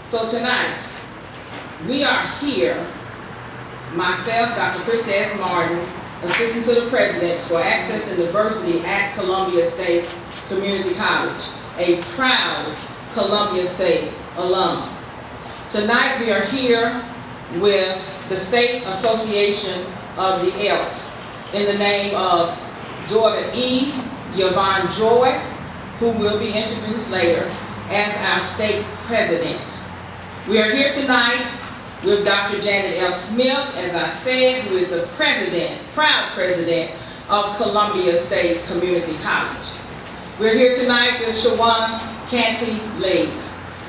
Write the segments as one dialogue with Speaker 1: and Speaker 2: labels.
Speaker 1: So tonight, we are here, myself, Dr. Krista S. Martin, Assistant to the President for Access and Diversity at Columbia State Community College, a proud Columbia State alum. Tonight we are here with the State Association of the Elks in the name of daughter E. Yvonne Joyce, who will be introduced later as our state president. We are here tonight with Dr. Janet L. Smith, as I said, who is the president, proud president of Columbia State Community College. We're here tonight with Shawana Canty Lee.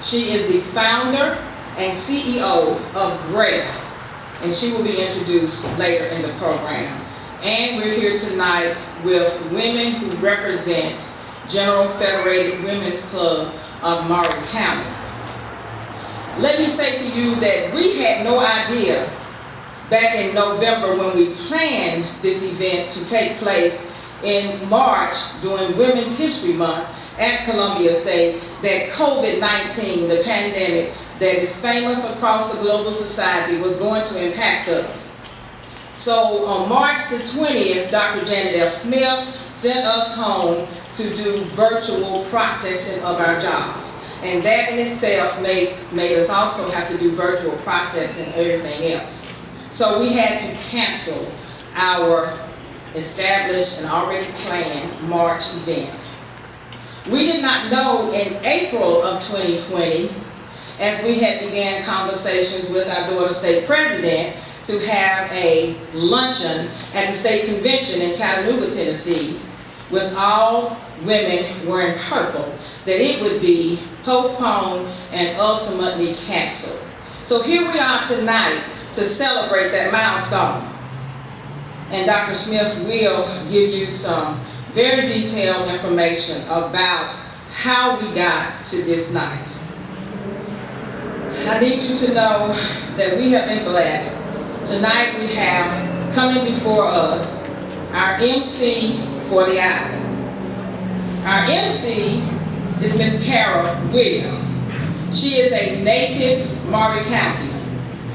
Speaker 1: She is the founder and CEO of Grace, and she will be introduced later in the program. And we're here tonight with women who represent General Federated Women's Club of Maury County. Let me say to you that we had no idea back in November when we planned this event to take place in March during Women's History Month at Columbia State that COVID-19, the pandemic that is famous across the global society, was going to impact us. So on March the 20th, Dr. Janet F. Smith sent us home to do virtual processing of our jobs. And that in itself made us also have to do virtual processing and everything else. So we had to cancel our established and already planned March event. We did not know in April of 2020, as we had began conversations with our daughter state president to have a luncheon at the state convention in Chattanooga, Tennessee, with all women wearing purple, that it would be postponed and ultimately canceled. So here we are tonight to celebrate that milestone. And Dr. Smith will give you some very detailed information about how we got to this night. I need you to know that we have been blessed. Tonight we have coming before us our MC for the hour. Our MC is Miss Carol Williams. She is a native Maury County.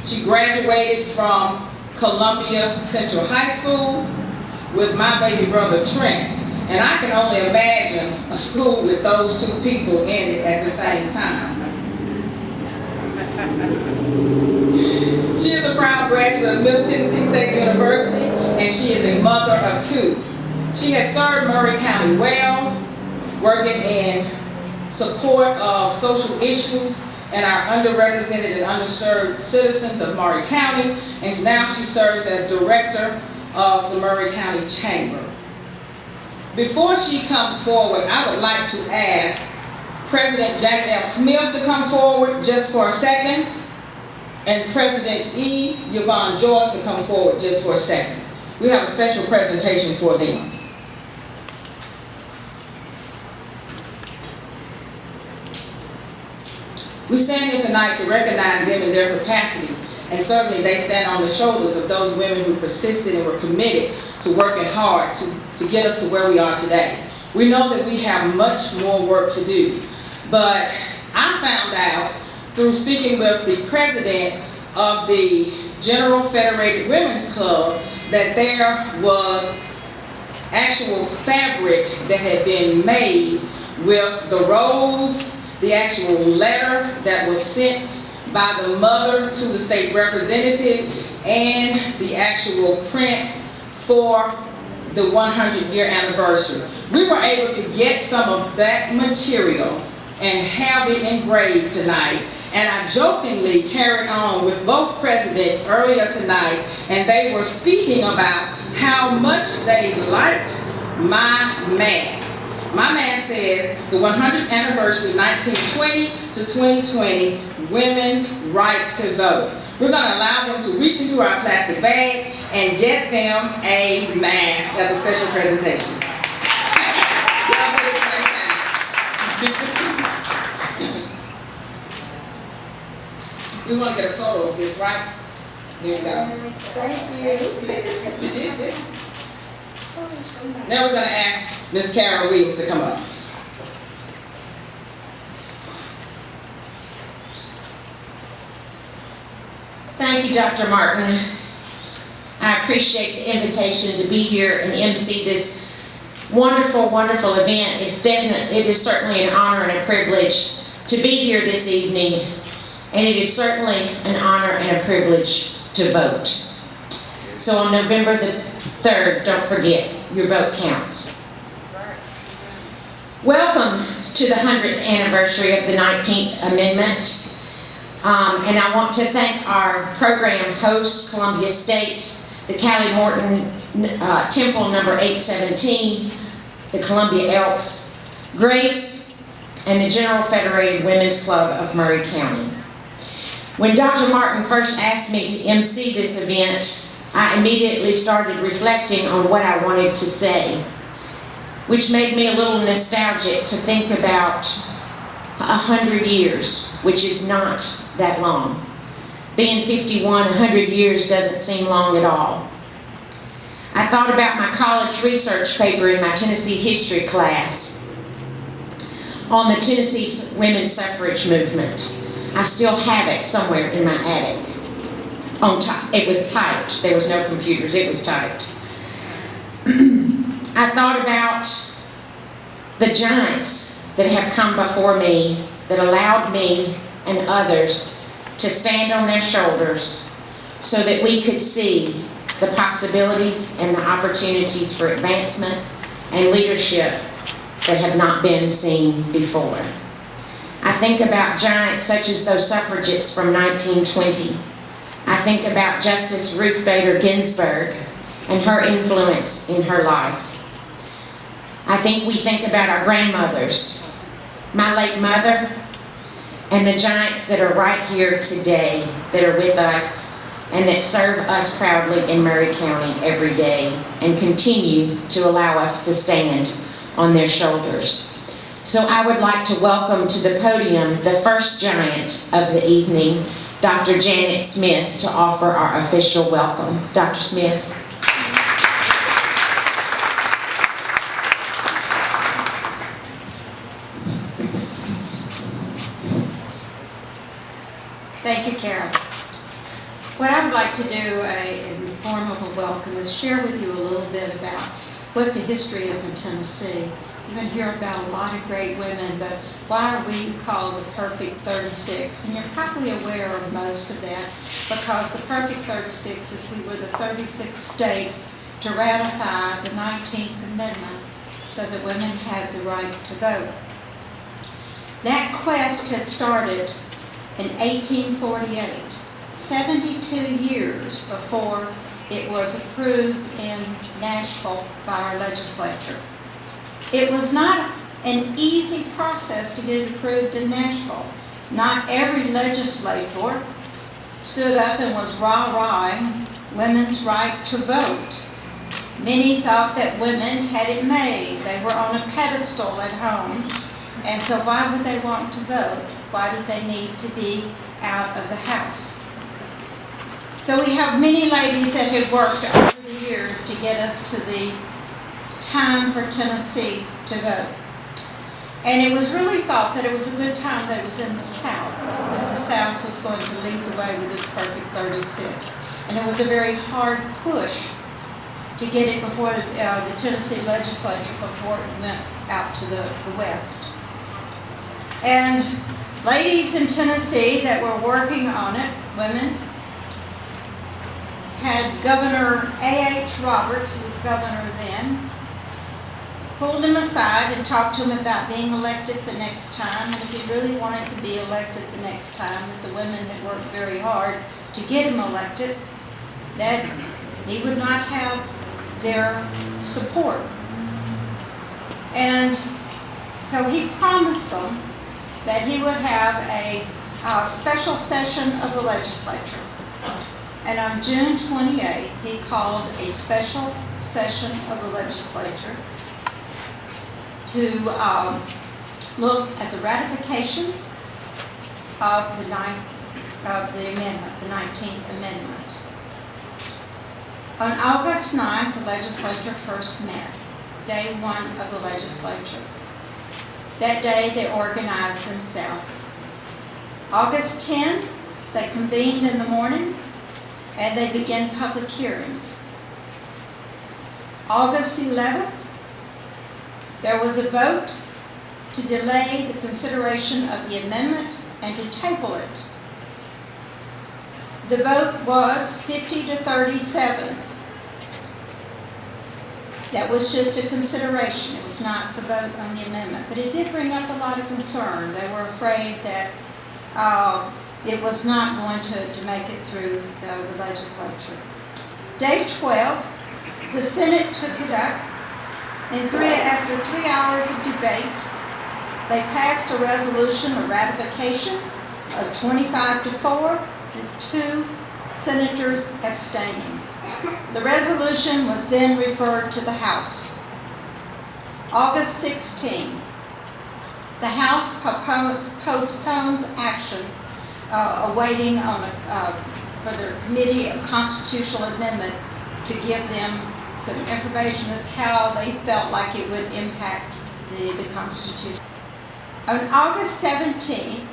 Speaker 1: She graduated from Columbia Central High School with my baby brother Trent. And I can only imagine a school with those two people in it at the same time. She is a proud graduate of Middle Tennessee State University, and she is a mother of two. She has served Maury County well, working in support of social issues and our underrepresented and underserved citizens of Maury County, and now she serves as director of the Maury County Chamber. Before she comes forward, I would like to ask President Janet F. Smith to come forward just for a second, and President E. Yvonne Joyce to come forward just for a second. We have a special presentation for them. We stand here tonight to recognize them in their capacity, and certainly they stand on the shoulders of those women who persisted and were committed to working hard to get us to where we are today. We know that we have much more work to do, but I found out through speaking with the president of the General Federated Women's Club that there was actual fabric that had been made with the rose, the actual letter that was sent by the mother to the state representative, and the actual print for the 100-year anniversary. We were able to get some of that material and have it engraved tonight. And I jokingly carried on with both presidents earlier tonight, and they were speaking about how much they liked my mask. My mask says the 100th anniversary, 1920 to 2020, women's right to vote. We're going to allow them to reach into our plastic bag and get them a mask as a special presentation. We want to get a photo of this, right? Here we go. Thank you. Now we're going to ask Ms. Carol Williams to come up.
Speaker 2: Thank you, Dr. Martin. I appreciate the invitation to be here and MC this wonderful, wonderful event. It is certainly an honor and a privilege to be here this evening, and it is certainly an honor and a privilege to vote. So on November the 3rd, don't forget, your vote counts. Welcome to the 100th anniversary of the 19th Amendment. And I want to thank our program host, Columbia State, the Callie Morton Temple number 817, the Columbia Elks, Grace, and the General Federated Women's Club of Murray County. When Dr. Martin first asked me to MC this event, I immediately started reflecting on what I wanted to say, which made me a little nostalgic to think about 100 years, which is not that long. Being 51, 100 years doesn't seem long at all. I thought about my college research paper in my Tennessee history class on the Tennessee women's suffrage movement. I still have it somewhere in my attic. It was typed. There was no computers. It was typed. I thought about the giants that have come before me that allowed me and others to stand on their shoulders so that we could see the possibilities and the opportunities for advancement and leadership that have not been seen before. I think about giants such as those suffragettes from 1920. I think about Justice Ruth Bader Ginsburg and her influence in her life. We think about our grandmothers, my late mother, and the giants that are right here today that are with us and that serve us proudly in Murray County every day and continue to allow us to stand on their shoulders. So I would like to welcome to the podium the first giant of the evening, Dr. Janet Smith, to offer our official welcome. Dr. Smith.
Speaker 3: Thank you, Carol. What I would like to do in the form of a welcome is share with you a little bit about what the history is in Tennessee. You're going to hear about a lot of great women, but why are we called the Perfect 36? And you're probably aware of most of that because the Perfect 36 is we were the 36th state to ratify the 19th Amendment so that women had the right to vote. That quest had started in 1848, 72 years before it was approved in Nashville by our legislature. It was not an easy process to get it approved in Nashville. Not every legislator stood up and was rah-rahing women's right to vote. Many thought that women had it made. They were on a pedestal at home, and so why would they want to vote? Why did they need to be out of the house? So we have many ladies that have worked over the years to get us to the time for Tennessee to vote. And it was really thought that it was a good time that it was in the South, that the South was going to lead the way with this Perfect 36. And it was a very hard push to get it before the Tennessee legislature before it went out to the West. And ladies in Tennessee that were working on it, women, had Governor A.H. Roberts, who was governor then, pulled him aside and talked to him about being elected the next time, and if he really wanted to be elected the next time, that the women had worked very hard to get him elected, that he would not have their support. And so he promised them that he would have a special session of the legislature. And on June 28th, he called a special session of the legislature to look at the ratification of the amendment, the 19th Amendment. On August 9th, the legislature first met, day one of the legislature. That day, they organized themselves. August 10th, they convened in the morning and they began public hearings. August 11th, there was a vote to delay the consideration of the amendment and to table it. The vote was 50 to 37. That was just a consideration. It was not the vote on the amendment, but it did bring up a lot of concern. They were afraid that it was not going to make it through the legislature. Day 12, the Senate took it up, and after 3 hours of debate, they passed a resolution of ratification of 25 to 4, with 2 senators abstaining. The resolution was then referred to the House. August 16, the House postpones action awaiting for their Committee of Constitutional Amendment to give them some information as to how they felt like it would impact the Constitution. On August 17th,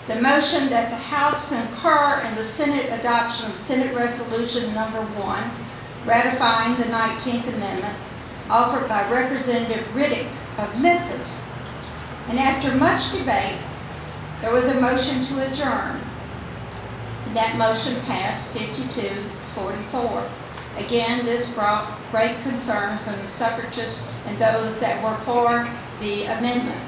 Speaker 3: the motion that the House concur in the Senate adoption of Senate Resolution Number 1, ratifying the 19th Amendment, offered by Representative Riddick of Memphis. And after much debate, there was a motion to adjourn. And that motion passed 52-44. Again, this brought great concern from the suffragists and those that were for the amendment.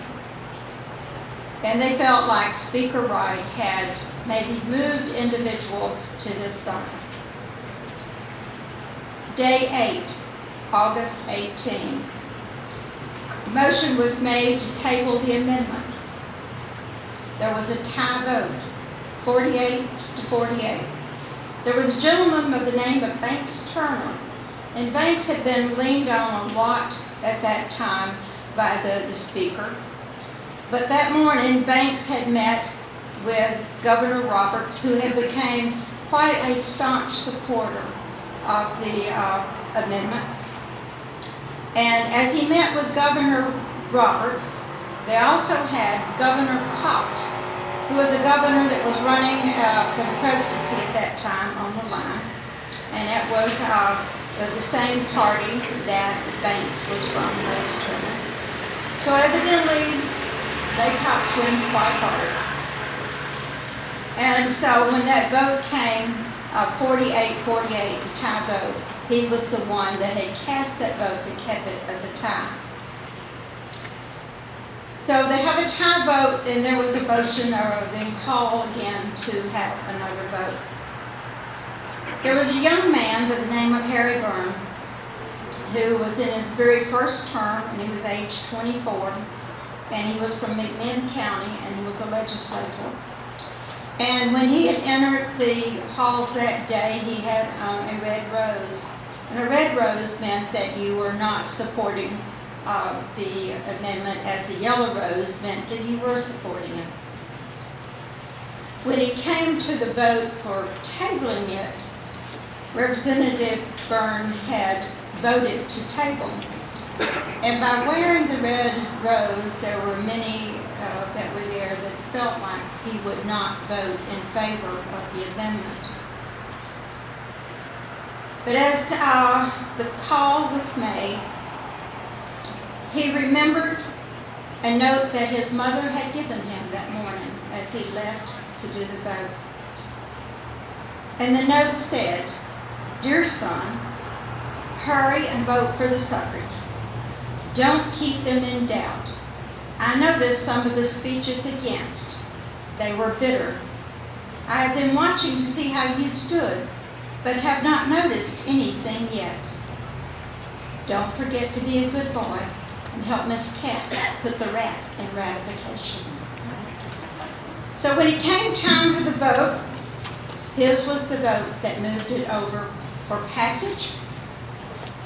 Speaker 3: And they felt like Speaker Wright had maybe moved individuals to this side. Day 8, August 18. Motion was made to table the amendment. There was a tie vote, 48 to 48. There was a gentleman by the name of Banks Turner, and Banks had been leaned on a lot at that time by the Speaker. But that morning, Banks had met with Governor Roberts, who had become quite a staunch supporter of the amendment. And as he met with Governor Roberts, they also had Governor Cox, who was a governor that was running for the presidency at that time on the line. And it was the same party that Banks was from, Banks Turner. So evidently, they talked to him quite hard. And so when that vote came, 48-48, the tie vote, he was the one that had cast that vote that kept it as a tie. So they have a tie vote, and there was a motion or then call again to have another vote. There was a young man by the name of Harry Byrne who was in his very first term, and he was age 24. And he was from McMinn County, and he was a legislator. And when he had entered the halls that day, he had a red rose. And a red rose meant that you were not supporting the amendment, as the yellow rose meant that you were supporting it. When it came to the vote for tabling it, Representative Byrne had voted to table. And by wearing the red rose, there were many that were there that felt like he would not vote in favor of the amendment. But as the call was made, he remembered a note that his mother had given him that morning as he left to do the vote. And the note said, "Dear son, hurry and vote for the suffrage. Don't keep them in doubt. I noticed some of the speeches against. They were bitter. I have been watching to see how you stood, but have not noticed anything yet. Don't forget to be a good boy and help Miss Cat put the rat in ratification." So when it came time for the vote, his was the vote that moved it over for passage.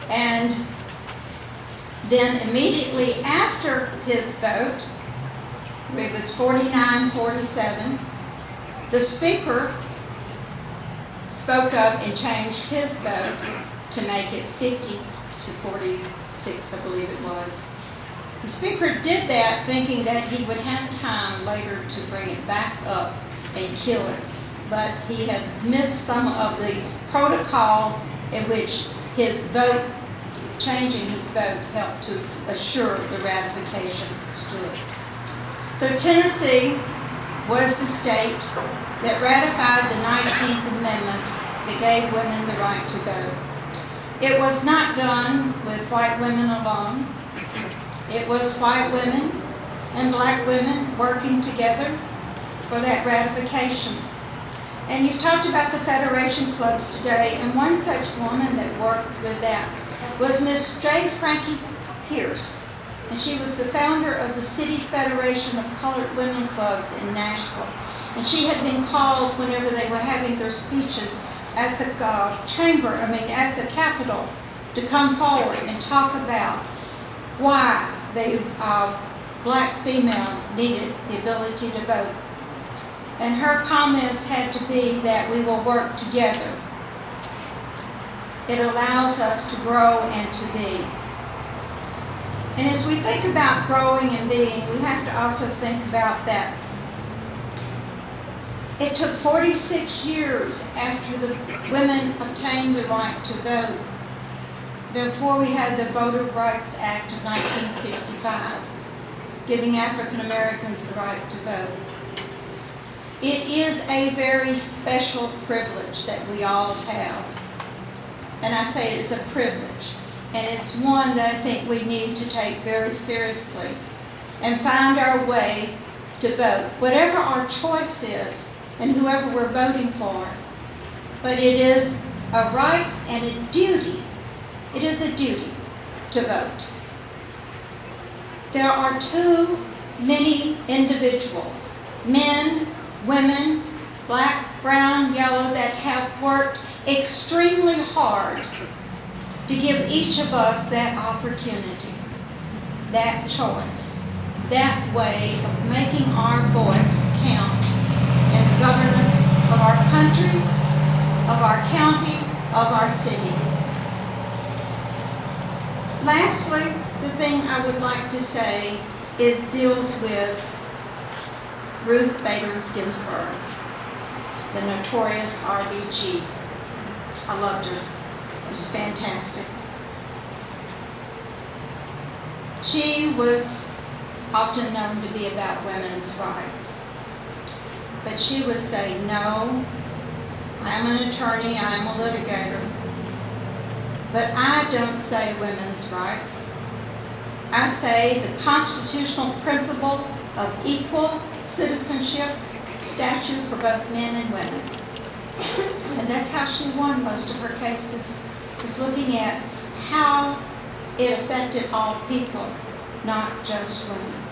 Speaker 3: And then immediately after his vote, it was 49-47, the Speaker spoke up and changed his vote to make it 50-46, I believe it was. The Speaker did that thinking that he would have time later to bring it back up and kill it. but he had missed some of the protocol in which his vote, changing his vote, helped to assure the ratification stood. So Tennessee was the state that ratified the 19th Amendment that gave women the right to vote. It was not done with white women alone. It was white women and black women working together for that ratification. And you've talked about the Federation clubs today, and one such woman that worked with that was Miss J. Frankie Pierce. And she was the founder of the City Federation of Colored Women Clubs in Nashville. And she had been called whenever they were having their speeches at the at the Capitol, to come forward and talk about why black female needed the ability to vote. And her comments had to be that we will work together. It allows us to grow and to be. And as we think about growing and being, we have to also think about that. It took 46 years after the women obtained the right to vote before we had the Voter Rights Act of 1965, giving African Americans the right to vote. It is a very special privilege that we all have. And I say it is a privilege. And it's one that I think we need to take very seriously and find our way to vote, whatever our choice is and whoever we're voting for. But it is a right and a duty. It is a duty to vote. There are too many individuals, men, women, black, brown, yellow, that have worked extremely hard to give each of us that opportunity, that choice, that way of making our voice count in the governance of our country, of our county, of our city. Lastly, the thing I would like to say deals with Ruth Bader Ginsburg, the notorious RBG. I loved her. It was fantastic. She was often known to be about women's rights. But she would say, no, I'm an attorney, I'm a litigator, but I don't say women's rights. I say the constitutional principle of equal citizenship statute for both men and women. And that's how she won most of her cases, was looking at how it affected all people, not just women.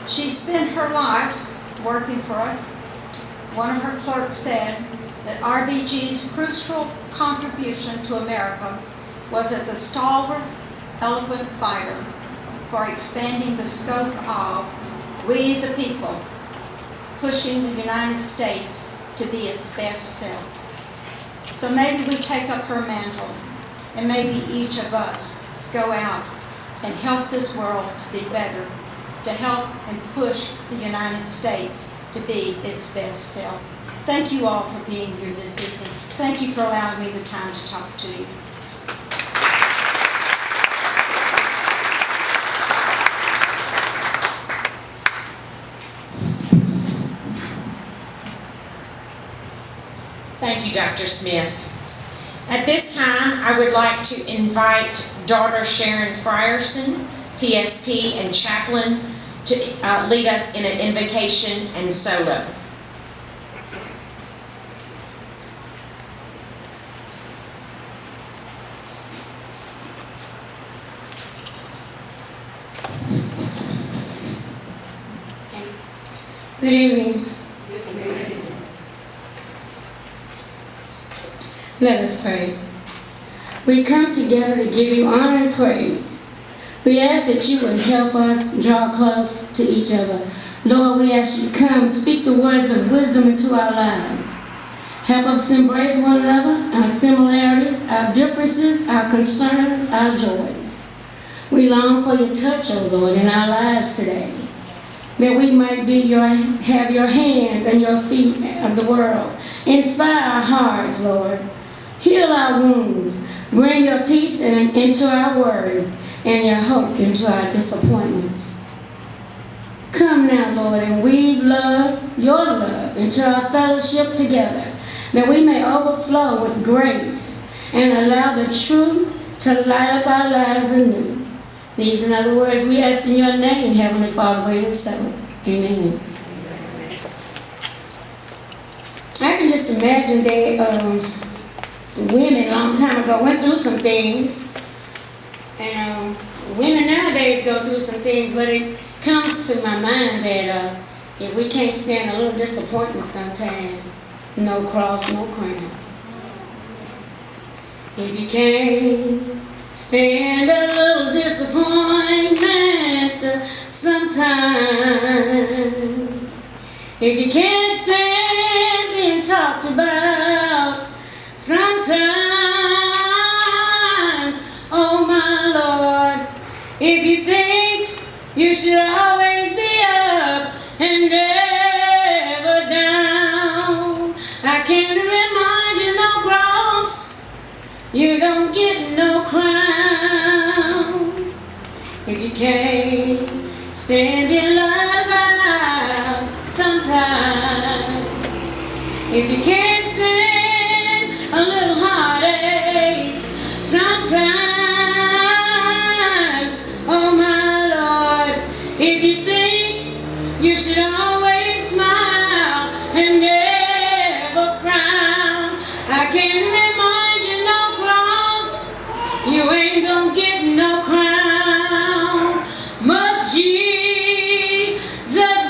Speaker 3: She spent her life working for us. One of her clerks said that RBG's crucial contribution to America was as a stalwart, eloquent fighter for expanding the scope of we the people, pushing the United States to be its best self. So maybe we take up her mantle, and maybe each of us go out and help this world to be better, to help and push the United States to be its best self. Thank you all for being here this evening. Thank you for allowing me the time to talk to you.
Speaker 2: Thank you, Dr. Smith. At this time, I would like to invite daughter Sharon Frierson, PSP and chaplain, to lead us in an invocation and solo.
Speaker 4: Good evening. Let us pray. We come together to give you honor and praise. We ask that you would help us draw close to each other. Lord, we ask you to come speak the words of wisdom into our lives. Help us embrace one another, our similarities, our differences, our concerns, our joys. We long for your touch, O Lord, in our lives today. that we might have your hands and your feet of the world. Inspire our hearts, Lord. Heal our wounds. Bring your peace into our worries and your hope into our disappointments. Come now, Lord, and weave your love into our fellowship together, that we may overflow with grace and allow the truth to light up our lives anew. These and other words we ask in your name, Heavenly Father, wait and so. Amen. I can just imagine that women a long time ago went through some things, and women nowadays go through some things, but it comes to my mind that if we can't stand a little disappointment sometimes, no cross, no crown. If you can't stand a little disappointment sometimes, if you can't stand being talked about sometimes, oh my Lord, if you think you should always be up and never down, I can't remind you no cross, you don't get no crown. If you can't stand being lied about sometimes, if you can't stand a little heartache sometimes, oh my Lord, if you think you should always smile and never frown, I can't remind you no cross, you ain't gonna get no crown. Must Jesus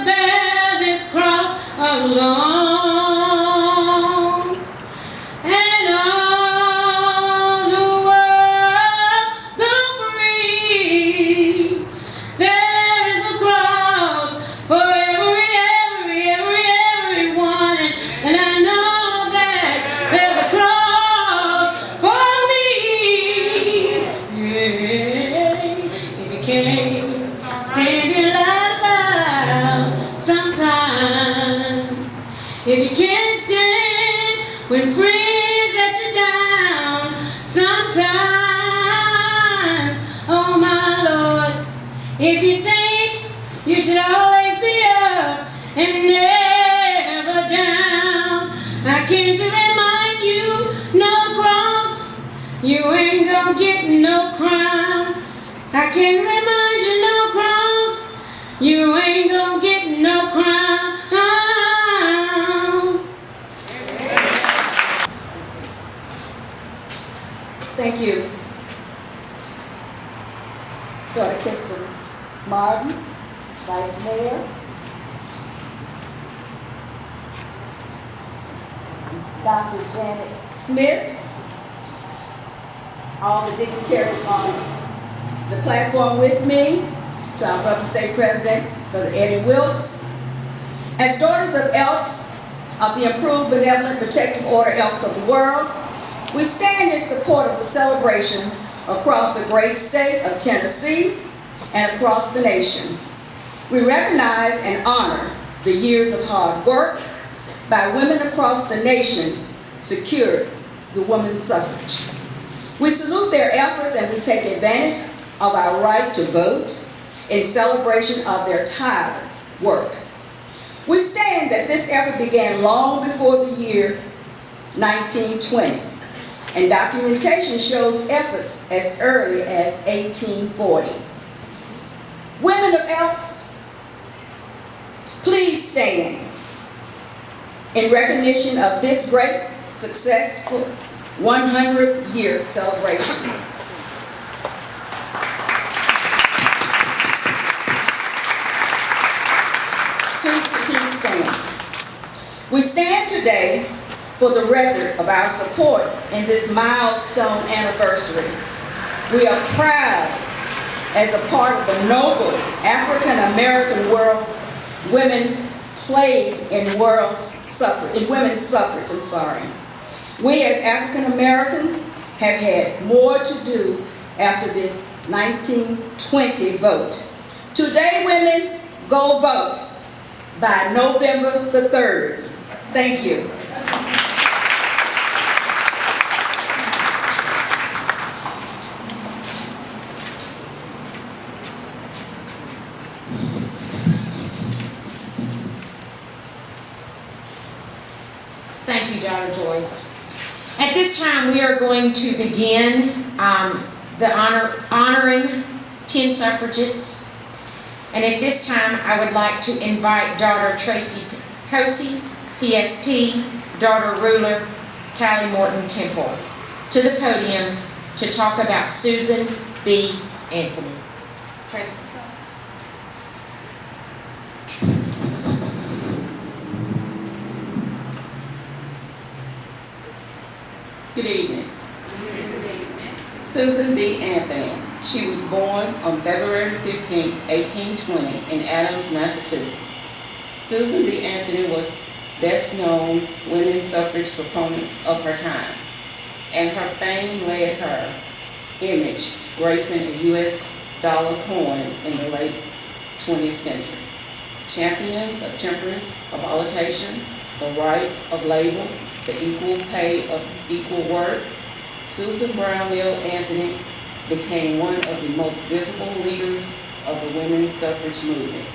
Speaker 4: bear this cross alone, and all the world go free? There is a cross for everyone, and I know that there's a cross for me. Yeah. If you can't stand your light about sometimes, if you can't stand when friends let you down sometimes, oh my Lord, if you think you should always be up and never down, I came to remind you, no cross, you ain't gonna get no crown. I can remind you, no cross, you ain't gonna get no crown.
Speaker 5: Thank you. Dr. Ginsburg Martin, Vice Mayor. Dr. Janet Smith, all the dignitaries on the platform with me, to our brother State President, Brother Eddie Wilkes. As daughters of Elks, of the Improved Benevolent Protective Order Elks of the World, we stand in support of the celebration across the great state of Tennessee and across the nation. We recognize and honor the years of hard work by women across the nation secured the women's suffrage. We salute their efforts and we take advantage of our right to vote in celebration of their tireless work. We stand that this effort began long before the year 1920, and documentation shows efforts as early as 1840. Women of Elks, please stand in recognition of this great, successful 100-year celebration. Please continue to stand. We stand today for the record of our support in this milestone anniversary. We are proud as a part of the noble African American world women played in women's suffrage. We as African Americans have had more to do after this 1920 vote. Today, women, Go vote by November the 3rd. Thank you.
Speaker 2: Thank you, Dr. Joyce. At this time, we are going to begin the honoring 10 suffragettes. And at this time, I would like to invite daughter Tracy Cosey, PSP, daughter Ruler, Callie Morton Temple, to the podium to talk about Susan B. Anthony. Tracy.
Speaker 1: Good evening. Susan B. Anthony. She was born on February 15, 1820 in Adams, Massachusetts. Susan B. Anthony was best known women's suffrage proponent of her time, and her fame led her image gracing a U.S. dollar coin in the late 20th century. Champions of temperance, of abolition, the right of labor, the equal pay of equal work, Susan Brownell Anthony became one of the most visible leaders of the women's suffrage movement.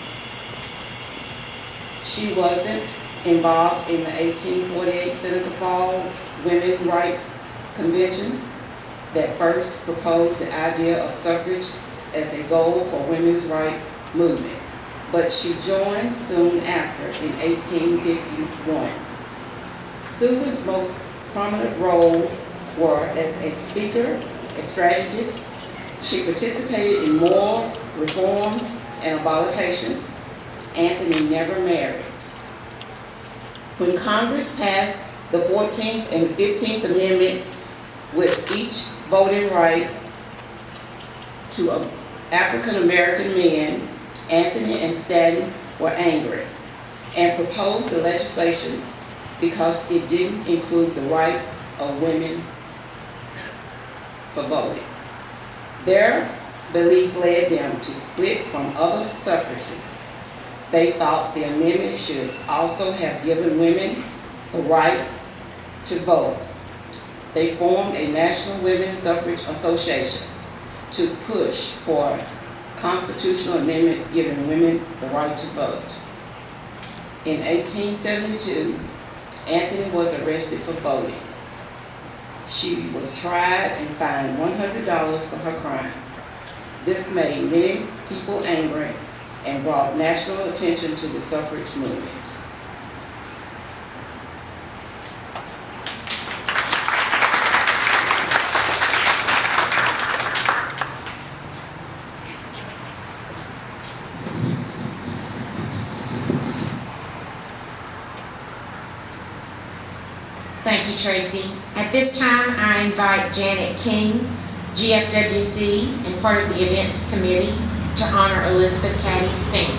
Speaker 1: She wasn't involved in the 1848 Seneca Falls Women's Rights Convention that first proposed the idea of suffrage as a goal for women's rights movement, but she joined soon after in 1851. Susan's most prominent role were as a speaker, a strategist. She participated in moral reform and abolition. Anthony never married. When Congress passed the 14th and 15th Amendment with each voting right to African American men, Anthony and Stanton were angry and proposed the legislation because it didn't include the right of women for voting. Their belief led them to split from other suffragists. They thought the amendment should also have given women the right to vote. They formed a National Women's Suffrage Association to push for a constitutional amendment giving women the right to vote. In 1872, Anthony was arrested for voting. She was tried and fined $100 for her crime. This made many people angry and brought national attention to the suffrage movement.
Speaker 2: Thank you, Tracy. At this time, I invite Janet King, GFWC, and part of the events committee, to honor Elizabeth Cady Stanton.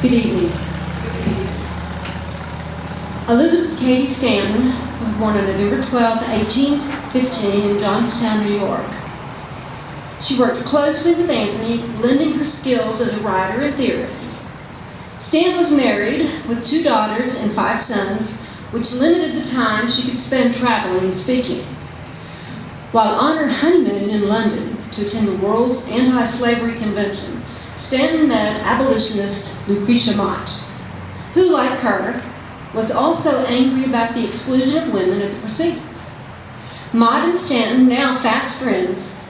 Speaker 6: Good evening. Elizabeth Cady Stanton was born on November 12, 1815 in Johnstown, New York. She worked closely with Anthony, lending her skills as a writer and theorist. Stanton was married with 2 daughters and 5 sons, which limited the time she could spend traveling and speaking. While on her honeymoon in London to attend the World's Anti-Slavery Convention, Stanton met abolitionist Lucretia Mott, who, like her, was also angry about the exclusion of women at the proceedings. Mott and Stanton, now fast friends,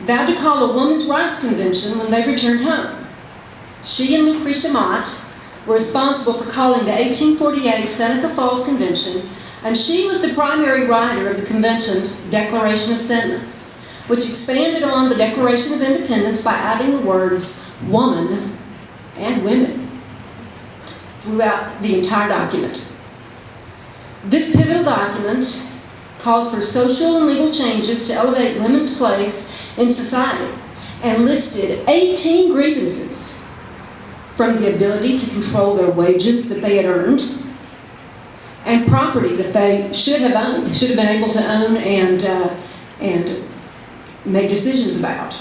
Speaker 6: vowed to call a women's rights convention when they returned home. She and Lucretia Mott were responsible for calling the 1848 Seneca Falls Convention, and she was the primary writer of the convention's Declaration of Sentiments, which expanded on the Declaration of Independence by adding the words woman and women throughout the entire document. This pivotal document called for social and legal changes to elevate women's place in society and listed 18 grievances, from the ability to control their wages that they had earned, and property that they should have owned, should have been able to own and make decisions about.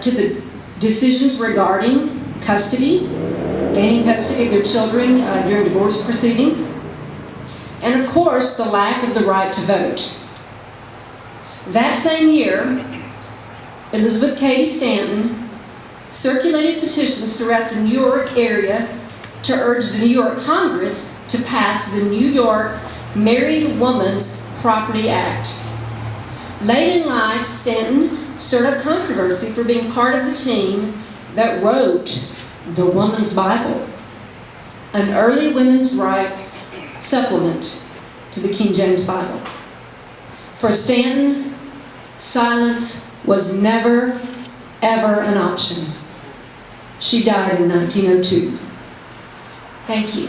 Speaker 6: To the decisions regarding custody, gaining custody of their children during divorce proceedings, and of course the lack of the right to vote. That same year, Elizabeth Cady Stanton circulated petitions throughout the New York area to urge the New York Congress to pass the New York Married Woman's Property Act. Late in life, Stanton stirred up controversy for being part of the team that wrote the Woman's Bible, an early women's rights supplement to the King James Bible. For Stanton, silence was never, ever an option. She died in 1902. Thank you.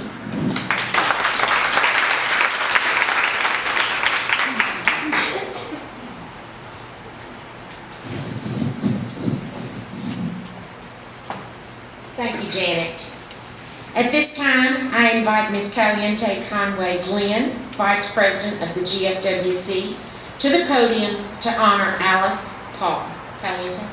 Speaker 2: Thank you, Janet. At this time, I invite Ms. Caliente Conway Glenn, Vice President of the GFWC, to the podium to honor Alice Paul. Caliente.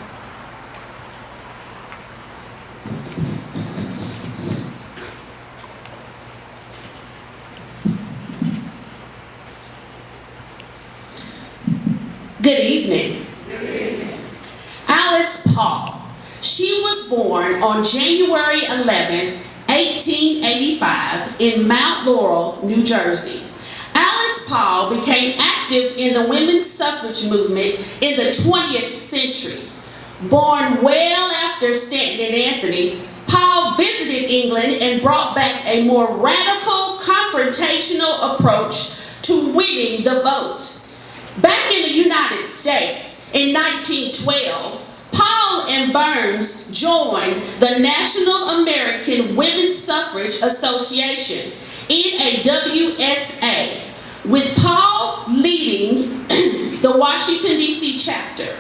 Speaker 7: Good evening. Alice Paul. She was born on January 11, 1885 in Mount Laurel, New Jersey. Alice Paul became active in the women's suffrage movement in the 20th century. Born well after Stanton and Anthony, Paul visited England and brought back a more radical, confrontational approach to winning the vote. Back in the United States in 1912, Paul and Byrne joined the National American Women's Suffrage Association, NAWSA, with Paul leading the Washington, D.C. chapter.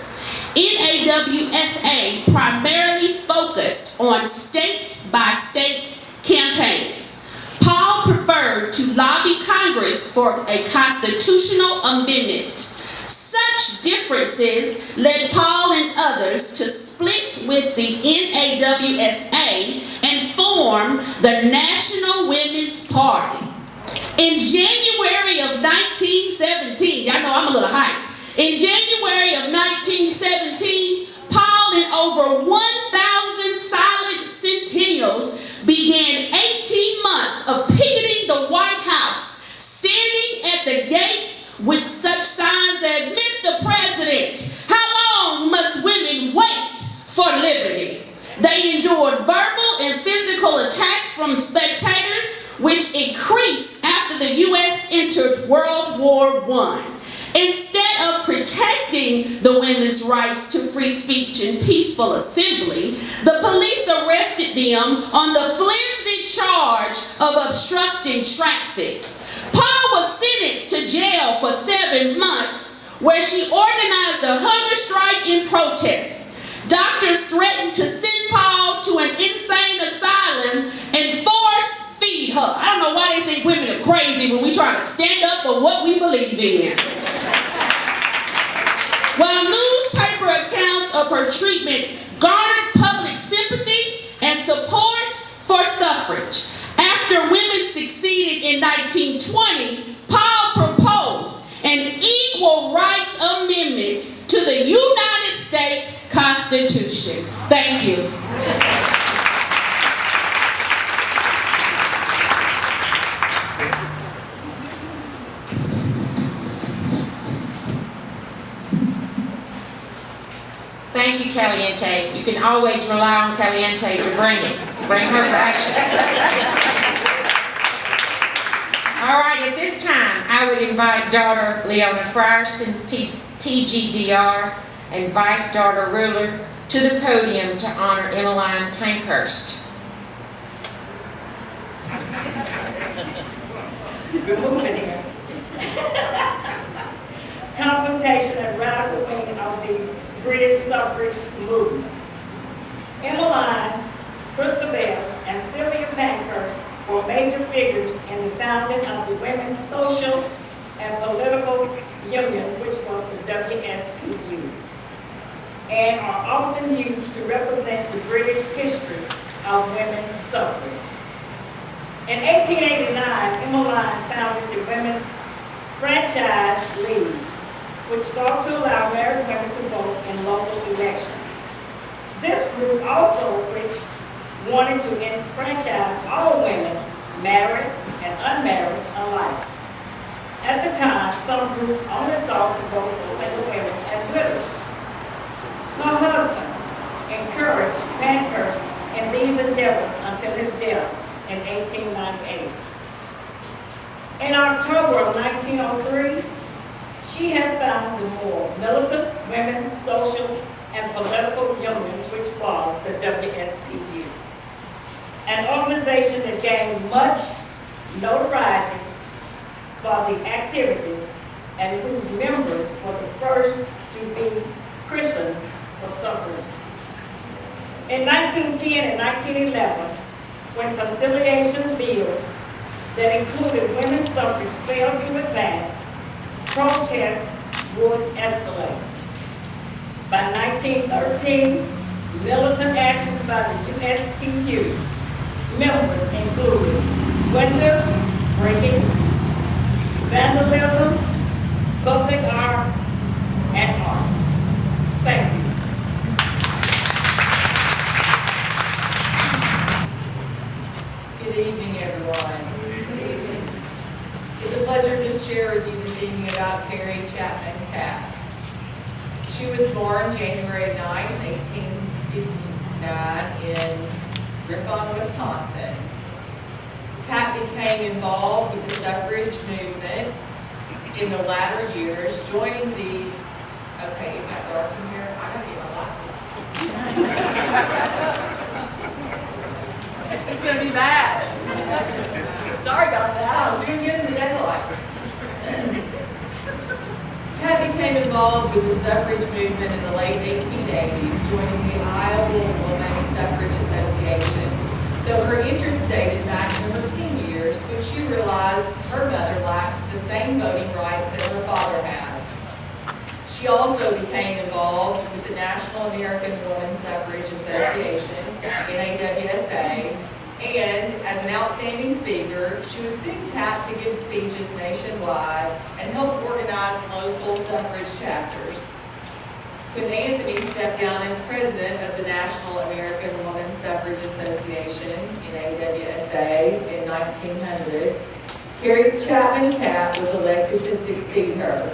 Speaker 7: NAWSA primarily focused on state-by-state campaigns. Paul preferred to lobby Congress for a constitutional amendment. Such differences led Paul and others to split with the NAWSA and form the National Women's Party. In January of 1917, y'all know I'm a little hyped. In January of 1917, Paul and over 1,000 silent centennials began 18 months of picketing the White House, standing at the gates with such signs as, "Mr. President, how long must women wait for liberty?" They endured verbal and physical attacks from spectators, which increased after the U.S. entered World War I. Instead of protecting the women's rights to free speech and peaceful assembly, the police arrested them on the flimsy charge of obstructing traffic. Paul was sentenced to jail for 7 months, where she organized a hunger strike in protest. Doctors threatened to send Paul to an insane asylum and force feed her. I don't know why they think women are crazy when we try to stand up for what we believe in. While newspaper accounts of her treatment garnered public sympathy and support for suffrage. After women succeeded in 1920, Paul proposed an equal rights amendment to the United States Constitution. Thank you.
Speaker 2: Thank you, Caliente. You can always rely on Caliente to bring her action. All right, at this time, I would invite daughter Leona Frierson, PGDR, and vice daughter Ruler to the podium to honor Emmeline Pankhurst.
Speaker 8: Good morning. Confrontation and radical wing of the British suffrage movement. Emmeline, Christabel, and Sylvia Pankhurst were major figures in the founding of the Women's Social and Political Union, which was the WSPU, and are often used to represent the British history of women's suffrage. In 1889, Emmeline founded the Women's Franchise League, which sought to allow married women to vote in local elections. This group also, which wanted to enfranchise all women, married and unmarried alike. At the time, some groups only sought to vote for single women and widows. Her husband encouraged Pankhurst in these endeavors until his death in 1898. In October of 1903, she had founded the more militant Women's Social and Political Union, which was the WSPU, an organization that gained much notoriety for the activities and whose members were the first to be christened for suffrage. In 1910 and 1911, when conciliation bills that included women's suffrage failed to advance, protests would escalate. By 1913, militant actions by the USPU members included window breaking, vandalism, public art, and arson. Thank you.
Speaker 9: Good evening, everyone. Good evening. It's a pleasure to share with you this evening about Carrie Chapman Cat. She was born January 9, 1859 in Rippon, Wisconsin. Cat became involved with the suffrage movement in the latter years, joining the, okay, it got dark in here. I gotta get my light. It's gonna be bad. Sorry about that. I was doing good in the daylight. Cat became involved with the suffrage movement in the late 1880s, joining the Iowa Women's Suffrage Association, though her interest dated back to her teen years, when she realized her mother lacked the same voting rights that her father had. She also became involved with the National American Women's Suffrage Association, NAWSA, and as an outstanding speaker, she was soon tapped to give speeches nationwide and help organize local suffrage chapters. When Anthony stepped down as president of the National American Women's Suffrage Association, NAWSA, in 1900, Carrie Chapman Cat was elected to succeed her.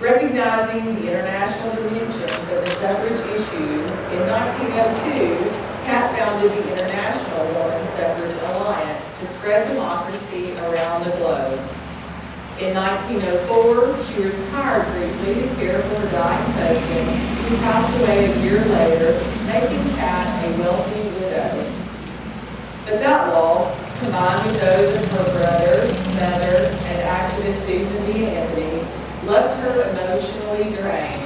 Speaker 9: Recognizing the international dimensions of the suffrage issue, in 1902, Cat founded the International Women's Suffrage Alliance to spread democracy around the globe. In 1904, she retired briefly to care for her dying husband, who passed away a year later, making Cat a wealthy widow. But that loss, combined with those of her brother, mother, and activist Susan B. Anthony, left her emotionally drained.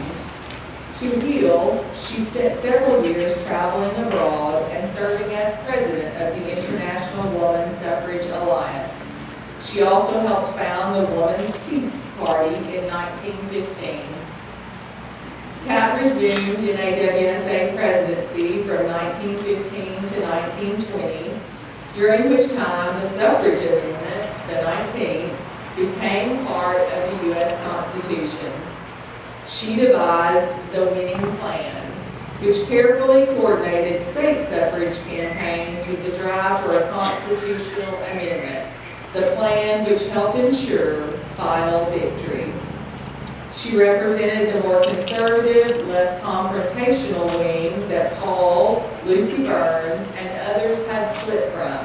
Speaker 9: To heal, she spent several years traveling abroad and serving as president of the International Women's Suffrage Alliance. She also helped found the Women's Peace Party in 1915. Cat resumed NAWSA presidency from 1915 to 1920, during which time the suffrage amendment, the 19th, became part of the U.S. Constitution. She devised the Winning Plan, which carefully coordinated state suffrage campaigns with the drive for a constitutional amendment, the plan which helped ensure final victory. She represented the more conservative, less confrontational wing that Paul, Lucy Byrne, and others had split from.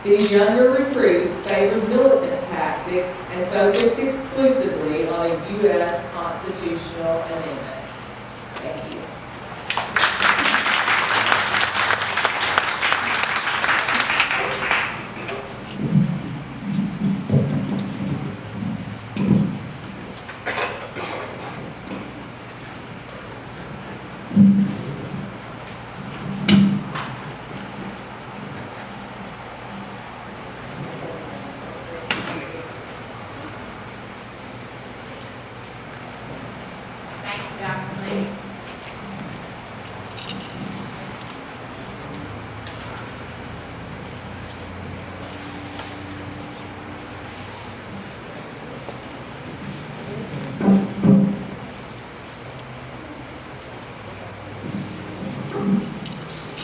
Speaker 9: These younger recruits favored militant tactics and focused exclusively on a U.S. constitutional amendment. Thank you.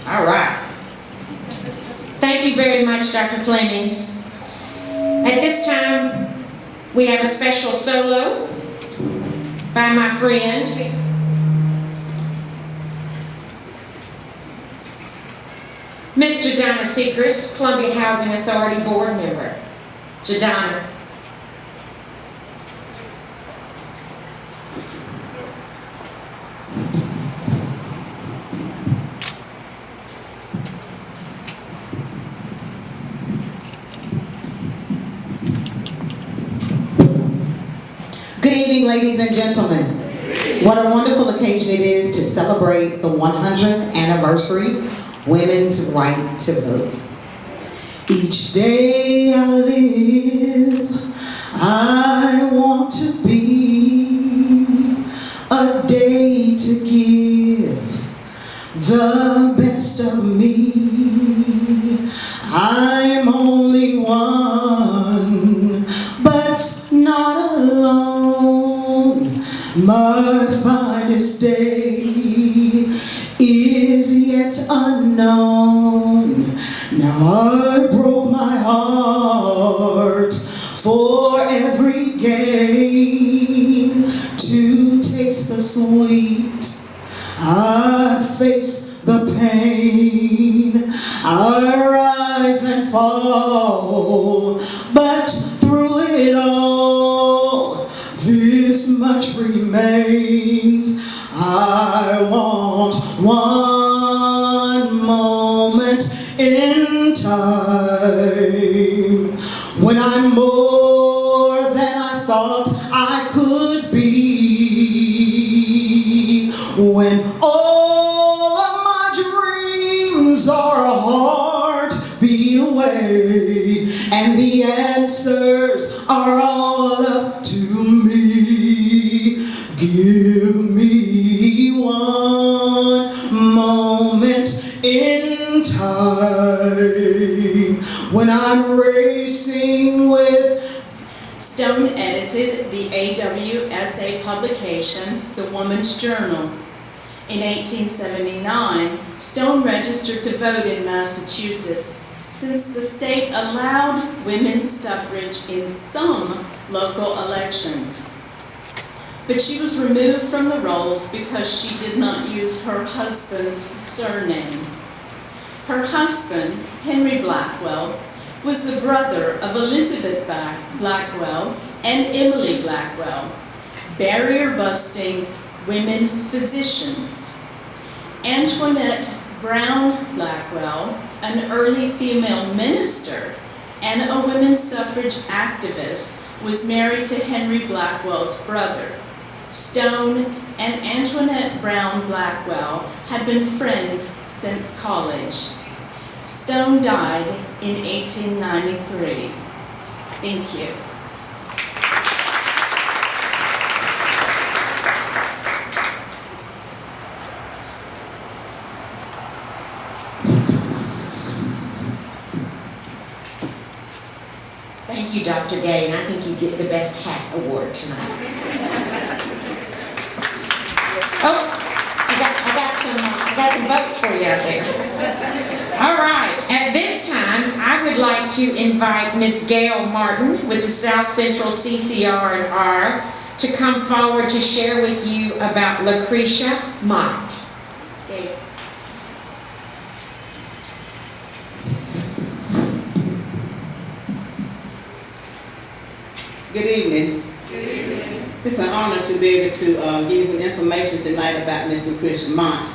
Speaker 2: All right. Thank you very much, Dr. Fleming. At this time, we have a special solo by my friend, Miss Jadonna Sechrist, Columbia Housing Authority Board member. Jadonna.
Speaker 10: Good evening, ladies and gentlemen. What a wonderful occasion it is to celebrate the 100th anniversary Women's Right to Vote. Each day I live, I want to be a day to give the best of me. I'm only one, but not alone. My finest day is yet unknown. Now I broke my heart for every gain to taste the sweet. I face the pain. I rise and fall, but through it all, this much remains. I want one moment in time when I'm more than I thought I could be, when all of my dreams are a heartbeat away and the answers are all up to me. Give me one moment in time when I'm racing with.
Speaker 11: Stone edited the AWSA publication, The Woman's Journal. In 1879, Stone registered to vote in Massachusetts since the state allowed women's suffrage in some local elections. But she was removed from the rolls because she did not use her husband's surname. Her husband, Henry Blackwell, was the brother of Elizabeth Blackwell and Emily Blackwell, barrier-busting women physicians. Antoinette Brown Blackwell, an early female minister and a women's suffrage activist, was married to Henry Blackwell's brother. Stone and Antoinette Brown Blackwell had been friends since college. Stone died in 1893. Thank you.
Speaker 2: Thank you, Dr. Gay, and I think you get the Best Hat Award tonight. Oh, I got some votes for you out there. All right, at this time, I would like to invite Ms. Gail Martin with the South Central CCR&R to come forward to share with you about Lucretia Mott. Gail.
Speaker 12: Good evening.
Speaker 11: Good evening.
Speaker 12: It's an honor to be able to give you some information tonight about Miss Lucretia Mott.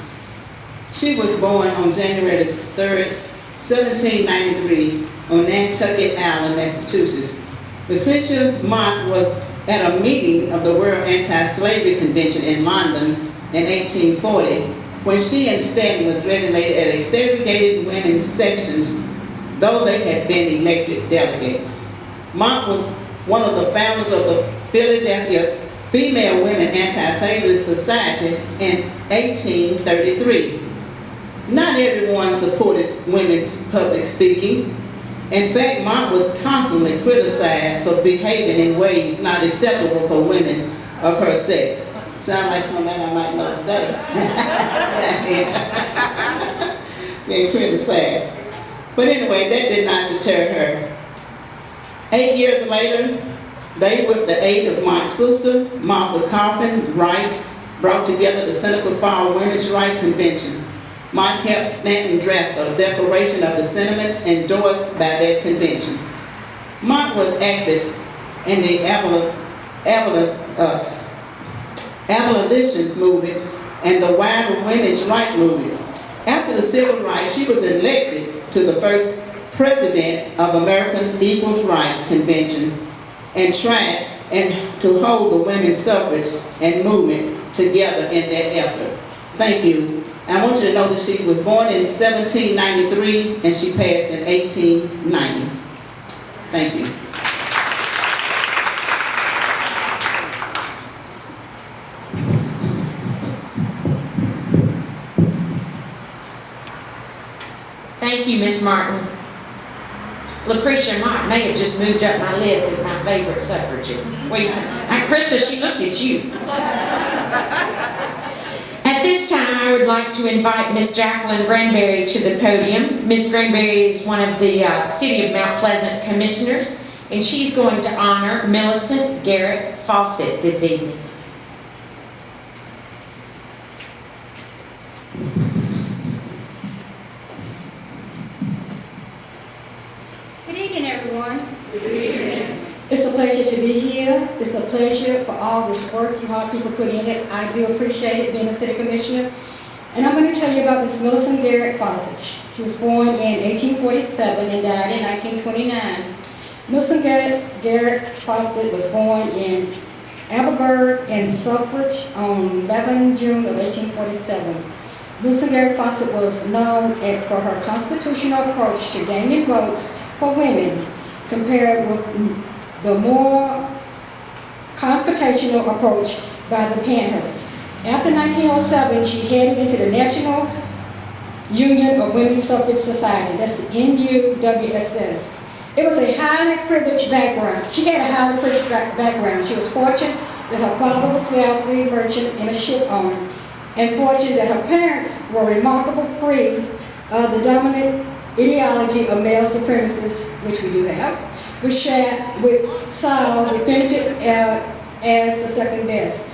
Speaker 12: She was born on January 3rd, 1793 on Nantucket Island, Massachusetts. Lucretia Mott was at a meeting of the World Anti-Slavery Convention in London in 1840 when she and Stanton was regulated at a segregated women's sections, though they had been elected delegates. Mott was one of the founders of the Philadelphia Female Women Anti-Slavery Society in 1833. Not everyone supported women's public speaking. In fact, Mott was constantly criticized for behaving in ways not acceptable for women of her sex. Sound like something I might know today. Being criticized. But anyway, that did not deter her. 8 years later, they, with the aid of Mott's sister, Martha Coffin Wright, brought together the Center for Fall Women's Rights Convention. Mott helped Stanton draft a declaration of the sentiments endorsed by that convention. Mott was active in the abolitionist movement and the wider women's rights movement. After the Civil Rights, she was elected to the first president of America's Equal Rights Convention and tried to hold the women's suffrage and movement together in that effort. Thank you. I want you to know that she was born in 1793 and she passed in 1890. Thank you.
Speaker 2: Thank you, Miss Martin. Lucretia Mott may have just moved up my list as my favorite suffragette. Wait, Krista, she looked at you. At this time, I would like to invite Miss Jacqueline Granberry to the podium. Miss Granberry is one of the City of Mount Pleasant Commissioners, and she's going to honor Millicent Garrett Fawcett this evening.
Speaker 13: Good evening, everyone. Good evening. It's a pleasure to be here. It's a pleasure for all this work you all people put in it. I do appreciate it being a city commissioner. And I'm going to tell you about Miss Millicent Garrett Fawcett. She was born in 1847 and died in 1929. Millicent Garrett Fawcett was born in Aberberg in Suffolk on 11 June of 1847. Millicent Garrett Fawcett was known for her constitutional approach to gaining votes for women, compared with the more confrontational approach by the Panthers. After 1907, she headed into the National Union of Women's Suffrage Society, that's the NUWSS. It was a highly privileged background. She had a highly privileged background. She was fortunate that her father was wealthy merchant and a ship owner, and fortunate that her parents were remarkably free of the dominant ideology of male supremacists, which we do have, which saw the definitive as the second best.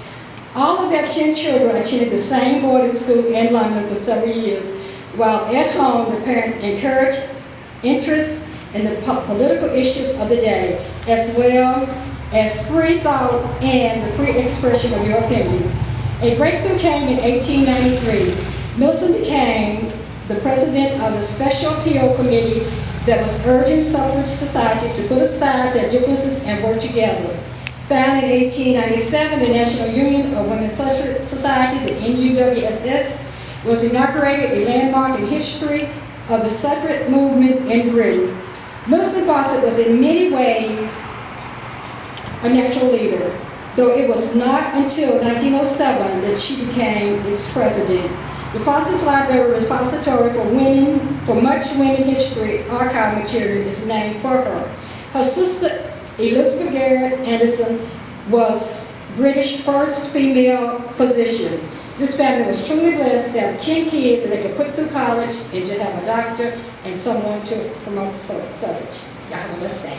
Speaker 13: All of their 10 children attended the same boarding school in London for several years, while at home the parents encouraged interest in the political issues of the day, as well as free thought and the free expression of your opinion. A breakthrough came in 1893. Millicent became the president of the Special Appeal Committee that was urging suffrage societies to put aside their differences and work together. Founded in 1897, the National Union of Women's Suffrage Society, the NUWSS, was inaugurated, a landmark in history of the suffrage movement in Britain. Millicent Fawcett was in many ways a natural leader, though it was not until 1907 that she became its president. The Fawcett's Library Repository for much women history archive material is named for her. Her sister, Elizabeth Garrett Anderson, was British first female physician. This family was truly blessed to have 10 kids that they could put through college and to have a doctor and someone to promote suffrage. Y'all have a blessed day.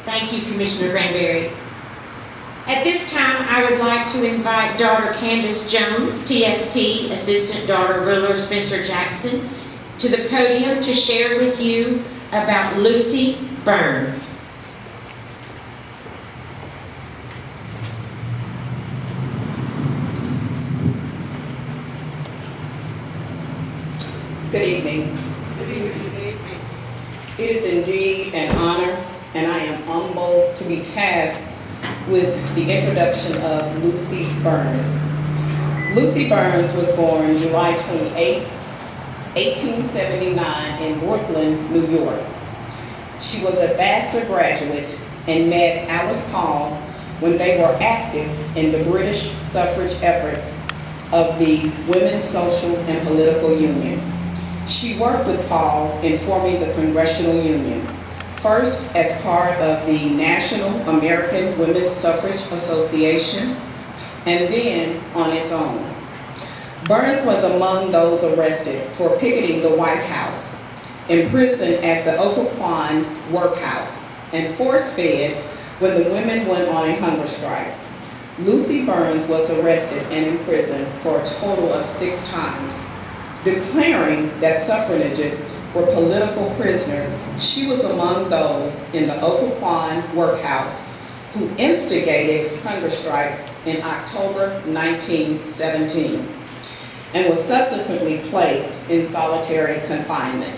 Speaker 2: Thank you, Commissioner Granberry. At this time, I would like to invite daughter Candace Jones, PSP, Assistant Daughter Ruler Spencer Jackson, to the podium to share with you about Lucy Burns.
Speaker 1: Good evening. Good evening. It is indeed an honor, and I am humbled to be tasked with the introduction of Lucy Burns. Lucy Burns was born July 28, 1879 in Brooklyn, New York. She was a Vassar graduate and met Alice Paul when they were active in the British suffrage efforts of the Women's Social and Political Union. She worked with Paul in forming the Congressional Union, first as part of the National American Women's Suffrage Association, and then on its own. Burns was among those arrested for picketing the White House, imprisoned at the Occoquan workhouse, and force-fed when the women went on a hunger strike. Lucy Burns was arrested and imprisoned for a total of 6 times. Declaring that suffragists were political prisoners, she was among those in the Occoquan workhouse who instigated hunger strikes in October 1917 and was subsequently placed in solitary confinement.